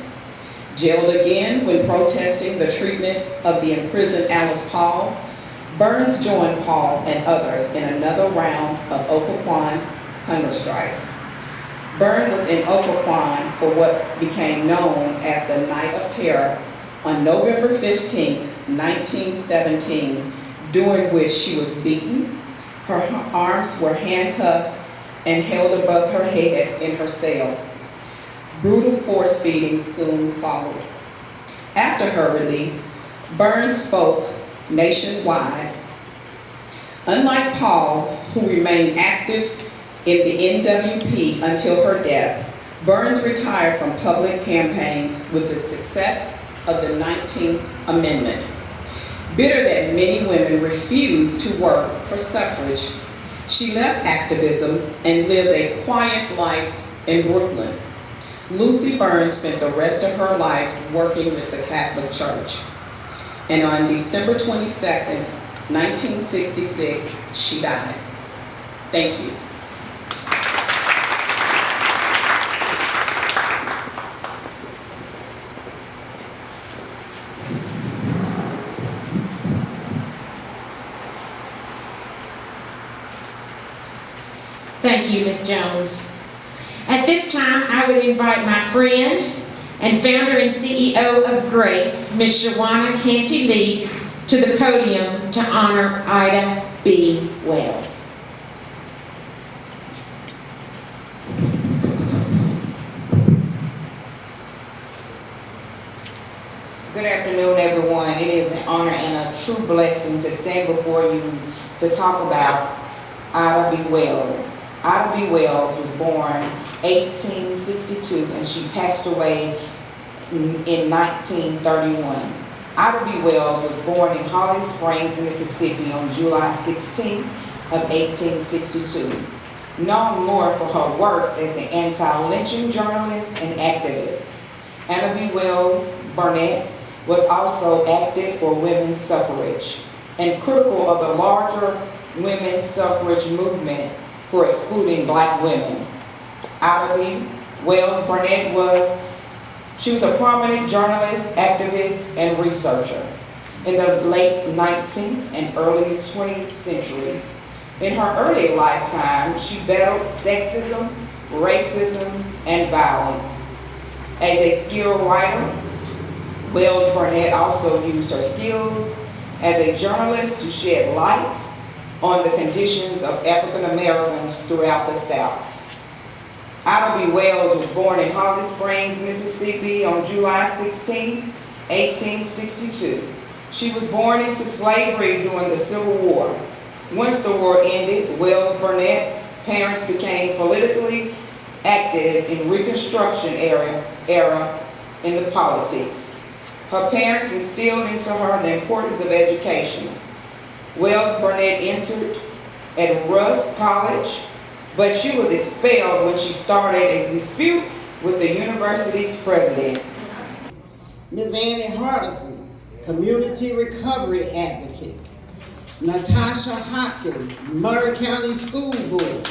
Speaker 1: Jailed again when protesting the treatment of the imprisoned Alice Paul, Burns joined Paul and others in another round of Occoquan hunger strikes. Byrne was in Occoquan for what became known as the Night of Terror on November 15, 1917, during which she was beaten, her arms were handcuffed, and held above her head in her cell. Brutal force feeding soon followed. After her release, Byrne spoke nationwide. Unlike Paul, who remained active in the NWP until her death, Burns retired from public campaigns with the success of the 19th Amendment. Bitter that many women refused to work for suffrage, she left activism and lived a quiet life in Brooklyn. Lucy Burns spent the rest of her life working with the Catholic Church. And on December 22nd, 1966, she died. Thank you.
Speaker 2: Thank you, Ms. Jones. At this time, I would invite my friend and founder and CEO of Grace, Ms. Shawana Canty-Lee, to the podium to honor Ida B. Wells.
Speaker 14: Good afternoon, everyone. It is an honor and a true blessing to stand before you to talk about Ida B. Wells. Ida B. Wells was born 1862 and she passed away in 1931. Ida B. Wells was born in Holly Springs, Mississippi on July 16th of 1862. Known more for her works as the anti-lynching journalist and activist, Ida B. Wells Burnett was also active for women's suffrage and critical of the larger women's suffrage movement for excluding black women. Ida B. Wells Burnett was a prominent journalist, activist, and researcher in the late 19th and early 20th century. In her early lifetime, she battled sexism, racism, and violence. As a skilled writer, Wells Burnett also used her skills as a journalist to shed light on the conditions of African Americans throughout the South. Ida B. Wells was born in Holly Springs, Mississippi on July 16, 1862. She was born into slavery during the Civil War. Once the war ended, Wells Burnett's parents became politically active in Reconstruction era in the politics. Her parents instilled into her the importance of education. Wells Burnett entered at Russ College, but she was expelled when she started a dispute with the university's president.
Speaker 15: Ms. Annie Hardison, Community Recovery Advocate. Natasha Hopkins, Murray County School Board.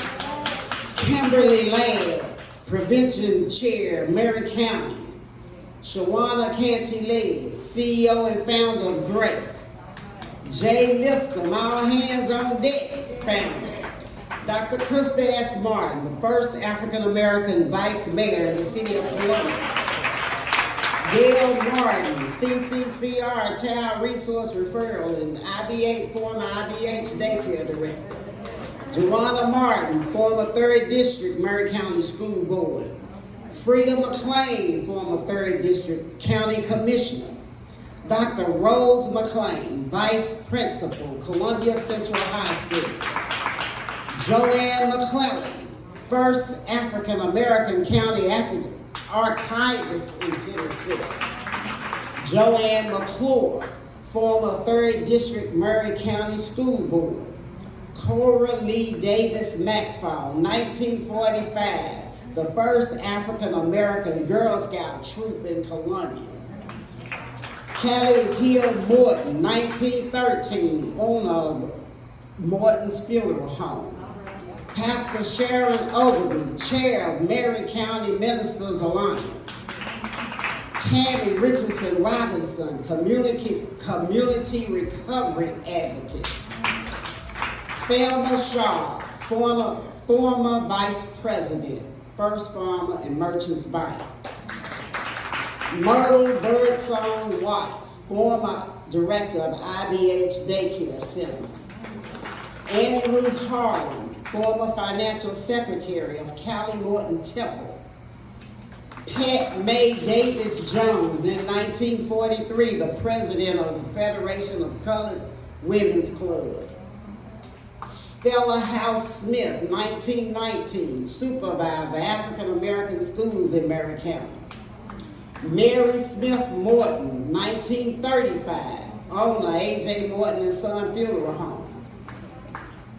Speaker 15: Kimberly Ladd, Prevention Chair, Murray County. Shawana Canty-Lee, CEO and founder of Grace. Jay Lipscomb, All Hands on Deck, founder. Dr. Krista S. Martin, the first African-American vice mayor in the city of Columbia. Gail Martin, CCCR, Child Resource Referral and former IBH daycare director. Joanna Martin, former 3rd District Murray County School Board. Frida McLean, former 3rd District County Commissioner. Dr. Rose McLean, Vice Principal, Columbia Central High School. Joanne McClellan, first African American county archivist in Tennessee. Joanne McClure, former 3rd District Murray County School Board. Cora Lee Davis McFall, 1945, the first African American Girl Scout troop in Columbia. Kelly Hill Morton, 1913, owner of Morton's Funeral Home. Pastor Sharon Ogilvie, chair of Mary County Ministers Alliance. Tammy Richardson Robinson, community recovery advocate. Thelma Shaw, former vice president, First Farmer and Merchants Bank. Myrtle Birdsong Watts, former director of IBH Daycare Center. Annie Ruth Harlan, former financial secretary of Callie Morton Temple. Pat May Davis Jones, in 1943, the president of the Federation of Colored Women's Club. Stella House Smith, 1919, supervisor, African American schools in Murray County. Mary Smith Morton, 1935, owner A.J. Morton and Son Funeral Home.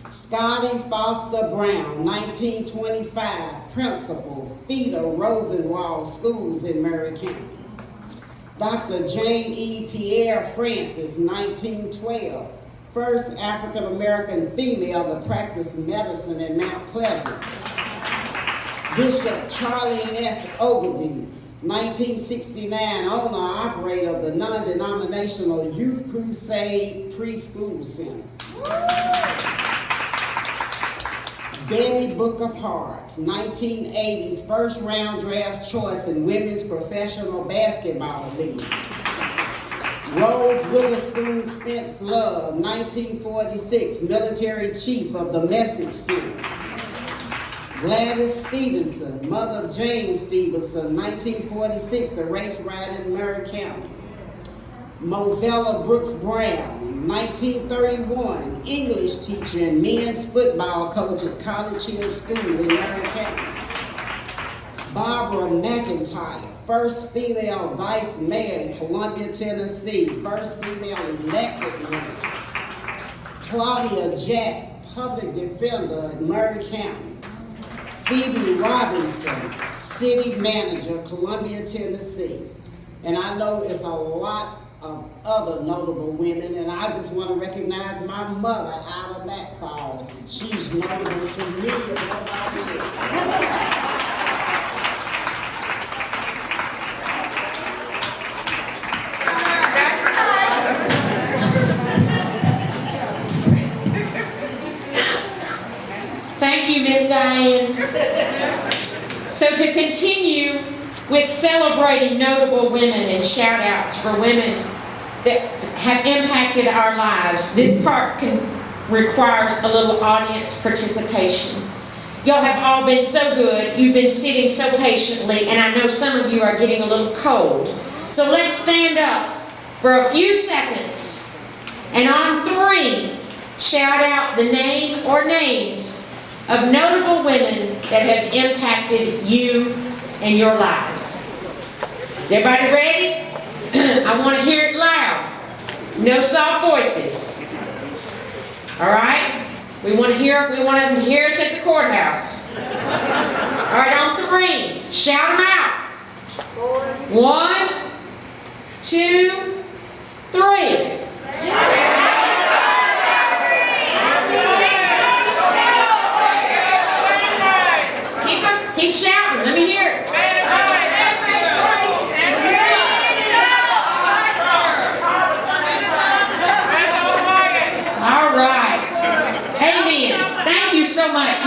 Speaker 15: Scotty Foster Brown, 1925, principal, Theda Rosenwald Schools in Murray County. Dr. Jane E. Pierre Francis, 1912, first African American female to practice medicine in Mount Pleasant. Bishop Charlene S. Ogilvie, 1969, owner operator of the non-denominational Youth Crusade Preschool Center. Betty Booker Parks, 1980s first round draft choice in Women's Professional Basketball League. Rose Witherspoon Spence Love, 1946, military chief of the Message Center. Gladys Stevenson, mother of James Stevenson, 1946, the race rider in Murray County. Mozella Brooks Brown, 1931, English teacher and men's football coach at College Hill School in Murray County. Barbara McIntyre, first female vice mayor in Columbia, Tennessee, first female elected mayor. Claudia Jack, public defender in Murray County. Phoebe Robinson, city manager, Columbia, Tennessee. And I know it's a lot of other notable women, and I just want to recognize my mother, Ida McFall. She's notable to me and nobody else.
Speaker 2: Thank you, Ms. Diane. So to continue with celebrating notable women and shout outs for women that have impacted our lives, this part requires a little audience participation. Y'all have all been so good. You've been sitting so patiently, and I know some of you are getting a little cold. So let's stand up for a few seconds, and on 3, shout out the name or names of notable women that have impacted you and your lives. Is everybody ready? I want to hear it loud. No soft voices. All right? We want to hear them hear us at the courthouse. All right, on 3, shout them out. 1, 2, 3. Keep shouting. Let me hear it. All right. Amen. Thank you so much.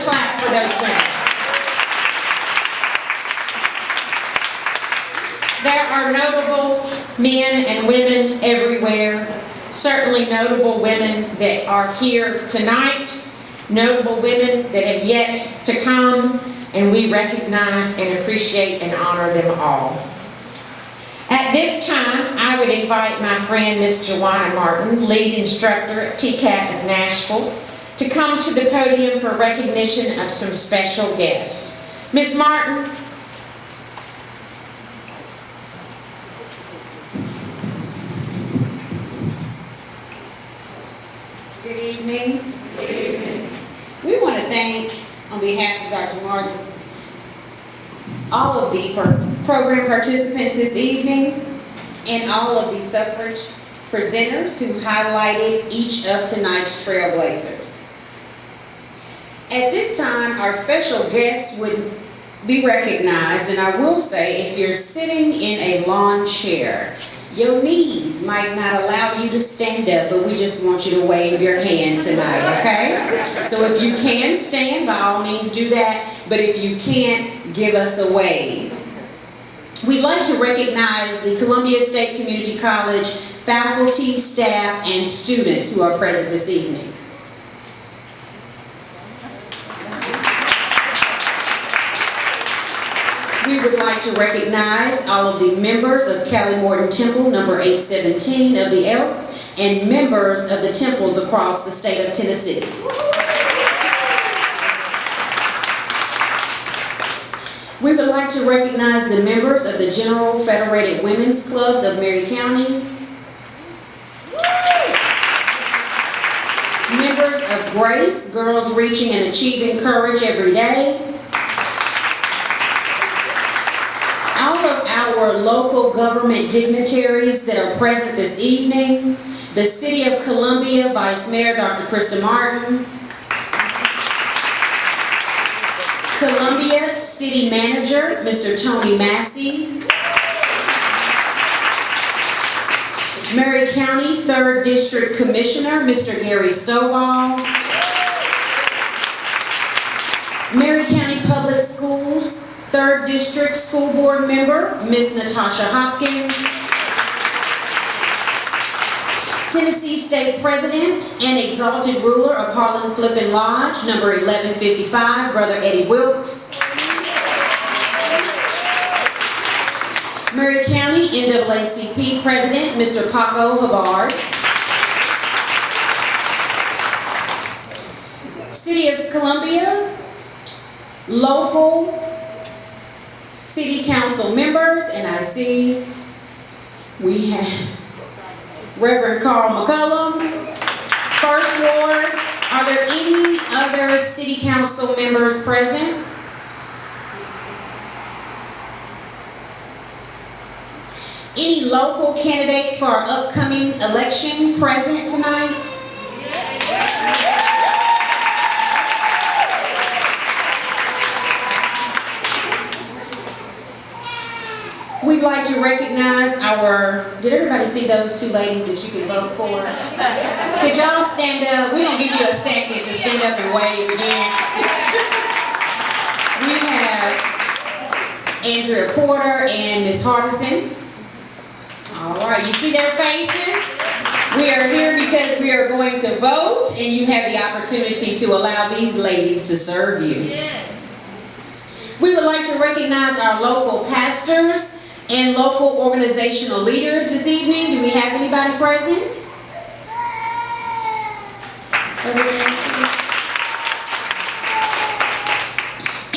Speaker 2: clap for those women. There are notable men and women everywhere. Certainly notable women that are here tonight. Notable women that have yet to come. And we recognize and appreciate and honor them all. At this time, I would invite my friend, Ms. Joanna Martin, lead instructor at TCAT of Nashville, to come to the podium for recognition of some special guests. Ms. Martin.
Speaker 16: Good evening. Good evening. We want to thank, on behalf of Dr. Martin, all of the program participants this evening and all of the suffrage presenters who highlighted each of tonight's trailblazers. At this time, our special guests would be recognized, and I will say, if you're sitting in a lawn chair, your knees might not allow you to stand up, but we just want you to wave your hand tonight, okay? So if you can stand, by all means do that, but if you can't, give us a wave. We'd like to recognize the Columbia State Community College faculty, staff, and students who are present this evening. We would like to recognize all of the members of Callie Morton Temple, number 817 of the Elks, and members of the temples across the state of Tennessee. We would like to recognize the members of the General Federated Women's Clubs of Maury County, members of GRACE, Girls Reaching and Achieving Courage Every Day, all of our local government dignitaries that are present this evening, the City of Columbia Vice Mayor Dr. Krista Martin, Columbia City Manager Mr. Tony Massey, Maury County 3rd District Commissioner Mr. Gary Stovall, Maury County Public Schools 3rd District School Board Member Ms. Natasha Hopkins, Tennessee State President and Exalted Ruler of Harlan Flippin Lodge, number 1155, Brother Eddie Wilkes. Maury County NAACP President, Mr. Paco Hubbard. City of Columbia, local City Council members, and I see we have Reverend Carl McCullum, First Ward. Are there any other City Council members present? Any local candidates for our upcoming election present tonight? We'd like to recognize did everybody see those two ladies that you can vote for? Could y'all stand up? We're going to give you a second to stand up and wave again. We have Andrea Porter and Ms. Hardison. All right, you see their faces? We are here because we are going to vote, and you have the opportunity to allow these ladies to serve you. Yes. We would like to recognize our local pastors and local organizational leaders this evening. Do we have anybody present?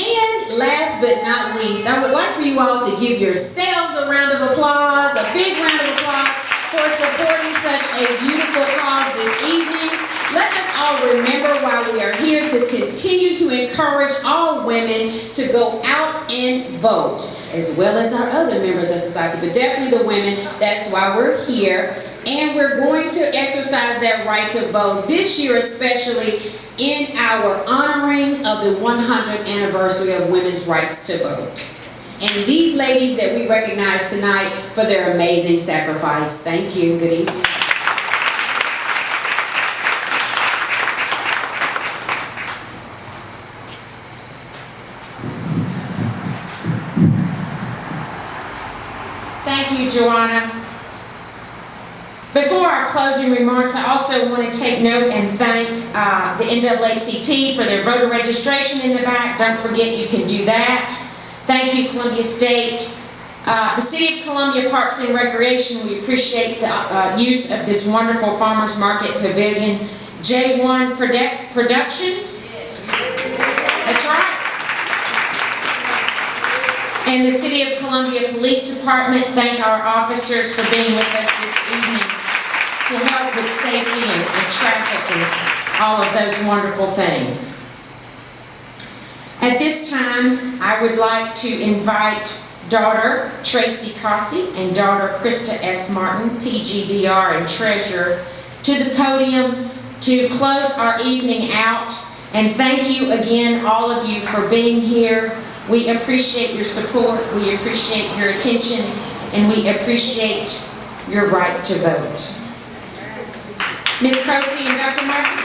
Speaker 16: And last but not least, I would like for you all to give yourselves a round of applause, a big round of applause for supporting such a beautiful cause this evening. Let us all remember while we are here to continue to encourage all women to go out and vote, as well as our other members of society, but definitely the women. That's why we're here. And we're going to exercise that right to vote this year, especially in our honoring of the 100th anniversary of women's rights to vote. And these ladies that we recognize tonight for their amazing sacrifice. Thank you. Good evening.
Speaker 2: you, Joanna. Before our closing remarks, I also want to take note and thank the NAACP for their voter registration in the back. Don't forget you can do that. Thank you, Columbia State. The City of Columbia Parks and Recreation, we appreciate the use of this wonderful Farmers Market Pavilion. J1 Productions. That's right. And the City of Columbia Police Department, thank our officers for being with us this evening to help with safety and traffic and all of those wonderful things. At this time, I would like to invite daughter Tracy Cossey and daughter Krista S. Martin, PGDR and Treasurer, to the podium to close our evening out. And thank you again, all of you, for being here. We appreciate your support, we appreciate your attention, and we appreciate your right to vote. Ms. Cossey and Dr. Martin.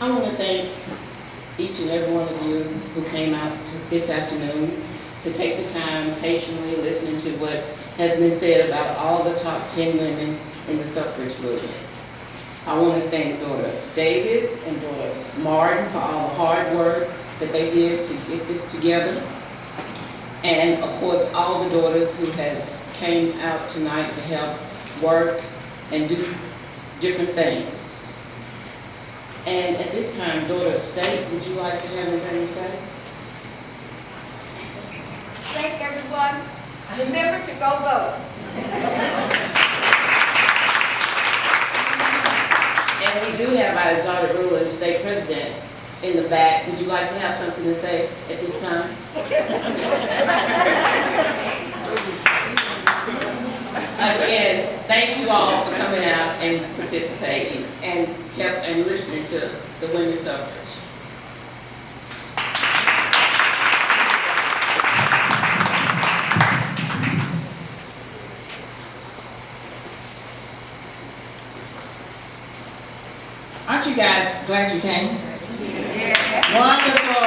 Speaker 17: I want to thank each and every one of you who came out this afternoon to take the time patiently listening to what has been said about all the top 10 women in the suffrage movement. I want to thank daughter Davis and daughter Martin for all the hard work that they did to get this together. And of course, all the daughters who has came out tonight to help work and do different things. And at this time, daughter State, would you like to have anything to say?
Speaker 5: Thank everyone. Remember to go vote.
Speaker 17: And we do have our exotic ruler and state president in the back. Would you like to have something to say at this time? Again, thank you all for coming out and participating and listening to the women's suffrage.
Speaker 1: Aren't you guys glad you came? Wonderful.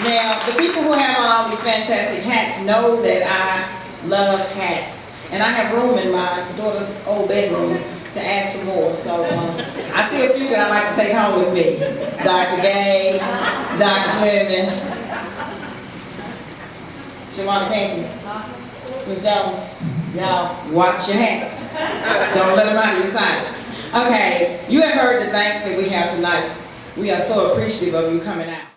Speaker 1: Now, the people who have on all these fantastic hats know that I love hats. And I have room in my daughter's old bedroom to add some more. So I see a few that I'd like to take home with me. Dr. Gay, Dr. Fleming, Shamana Painting, Ms. Jones. Y'all, watch your hats. Don't let them out of your sight. Okay, you have heard the thanks that we have tonight. We are so appreciative of you coming out.